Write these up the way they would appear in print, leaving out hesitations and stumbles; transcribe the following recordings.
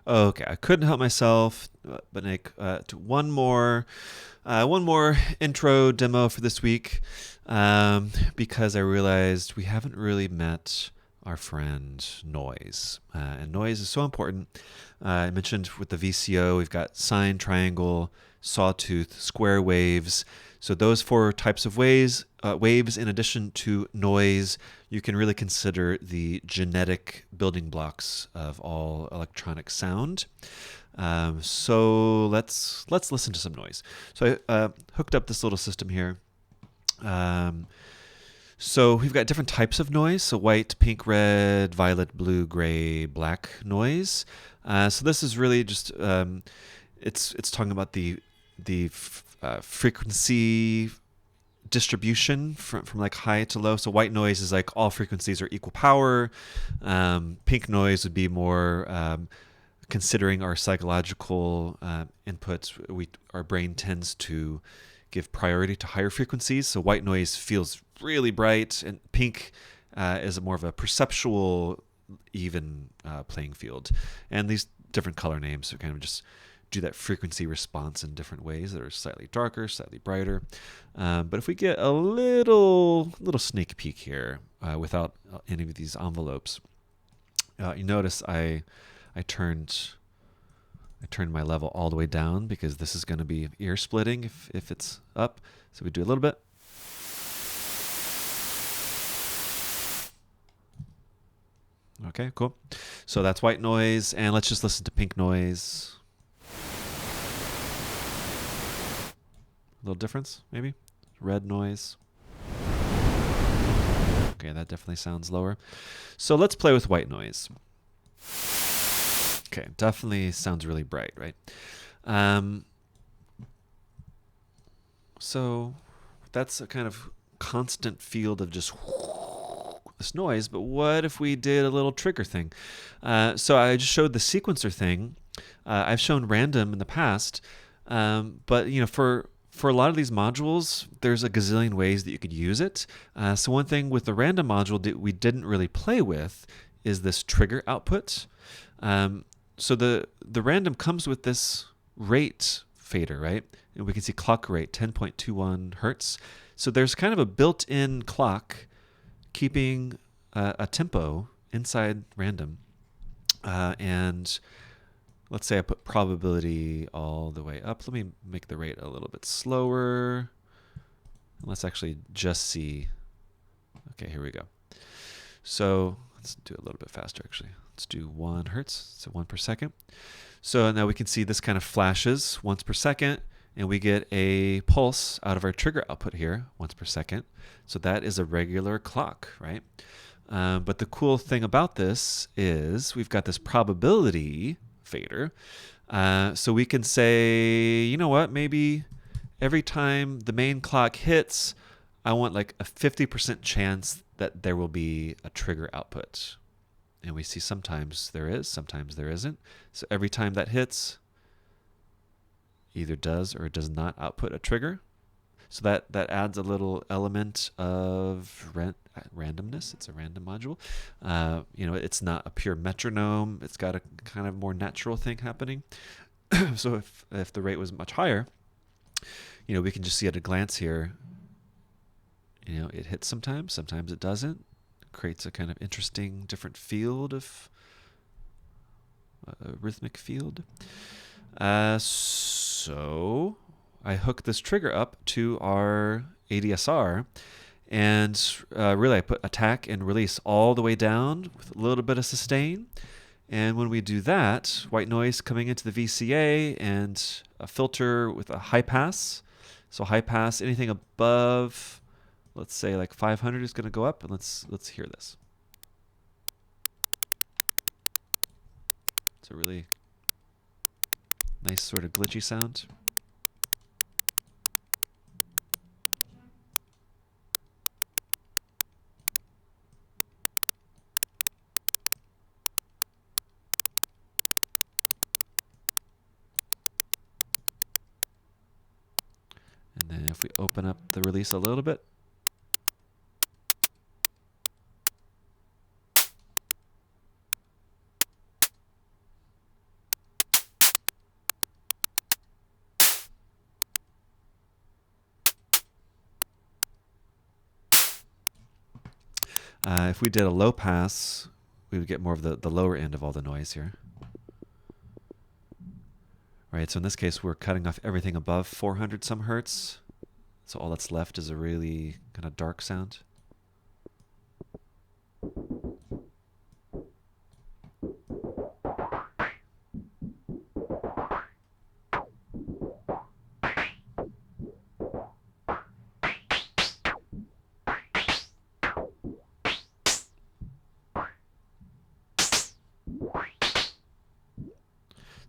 Okay, I couldn't help myself, but make to one more intro demo for this week, because I realized we haven't really met our friend Noise, and noise is so important. I mentioned with the VCO, we've got sine, triangle, sawtooth, square waves. So those four types of waves, in addition to noise, you can really consider the genetic building blocks of all electronic sound. So let's listen to some noise. So I hooked up this little system here. Um, so we've got different types of noise. So white, pink, red, violet, blue, gray, black noise. So this is really just it's talking about the frequency distribution from like high to low. So white noise is like all frequencies are equal power. Pink noise would be more considering our psychological inputs. Our brain tends to give priority to higher frequencies. So white noise feels really bright, and pink is more of a perceptual, even playing field. And these different color names are kind of just do that frequency response in different ways that are slightly darker, slightly brighter. But if we get a little sneak peek here without any of these envelopes, you notice I turned my level all the way down because this is going to be ear splitting if it's up. So we do a little bit. Okay, cool. So that's white noise, and let's just listen to pink noise. A little difference, maybe. Red noise. Okay, that definitely sounds lower. So let's play with white noise. Okay, definitely sounds really bright, right? So that's a kind of constant field of just this noise, but what if we did a little trigger thing? So I just showed the sequencer thing. I've shown random in the past, but for a lot of these modules, there's a gazillion ways that you could use it. So one thing with the random module that we didn't really play with is this trigger output. So the random comes with this rate fader, right? And we can see clock rate 10.21 hertz. So there's kind of a built-in clock keeping a tempo inside random. And let's say I put probability all the way up. Let me make the rate a little bit slower. Let's actually just see. Okay, here we go. So let's do it a little bit faster, actually. Let's do 1 hertz, so 1 per second. So now we can see this kind of flashes once per second, and we get a pulse out of our trigger output here once per second. So that is a regular clock, right? But the cool thing about this is we've got this probability fader. So we can say, you know what, maybe every time the main clock hits, I want like a 50% chance that there will be a trigger output. And we see sometimes there is, sometimes there isn't. So every time that hits, either does or does not output a trigger. So that adds a little element of randomness. It's a random module. It's not a pure metronome. It's got a kind of more natural thing happening. So if the rate was much higher, we can just see at a glance here, it hits sometimes it doesn't. It creates a kind of interesting different field of a rhythmic field. So I hook this trigger up to our ADSR, and really I put attack and release all the way down with a little bit of sustain. And when we do that, white noise coming into the VCA and a filter with a high pass. So high pass, anything above, let's say like 500 is going to go up, and let's hear this. It's a really nice sort of glitchy sound. And then if we open up the release a little bit, If we did a low pass, we would get more of the lower end of all the noise here. Right, so in this case, we're cutting off everything above 400 some hertz. So all that's left is a really kind of dark sound.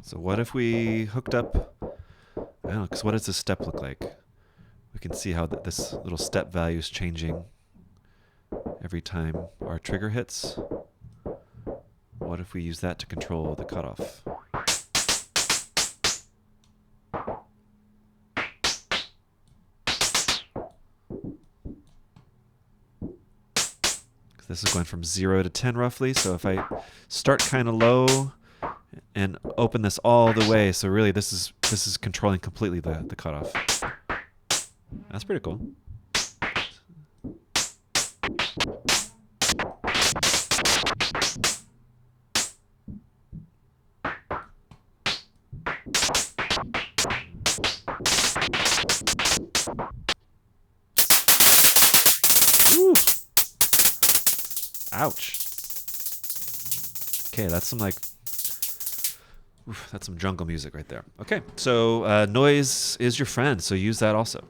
So what if we hooked up, I don't know, because what does this step look like? We can see how this little step value is changing every time our trigger hits. What if we use that to control the cutoff? This is going from 0 to 10 roughly, so if I start kind of low and open this all the way, so really this is controlling completely the cutoff. That's pretty cool. Woo. Ouch. Okay, that's some that's some jungle music right there. Okay, so noise is your friend, so use that also.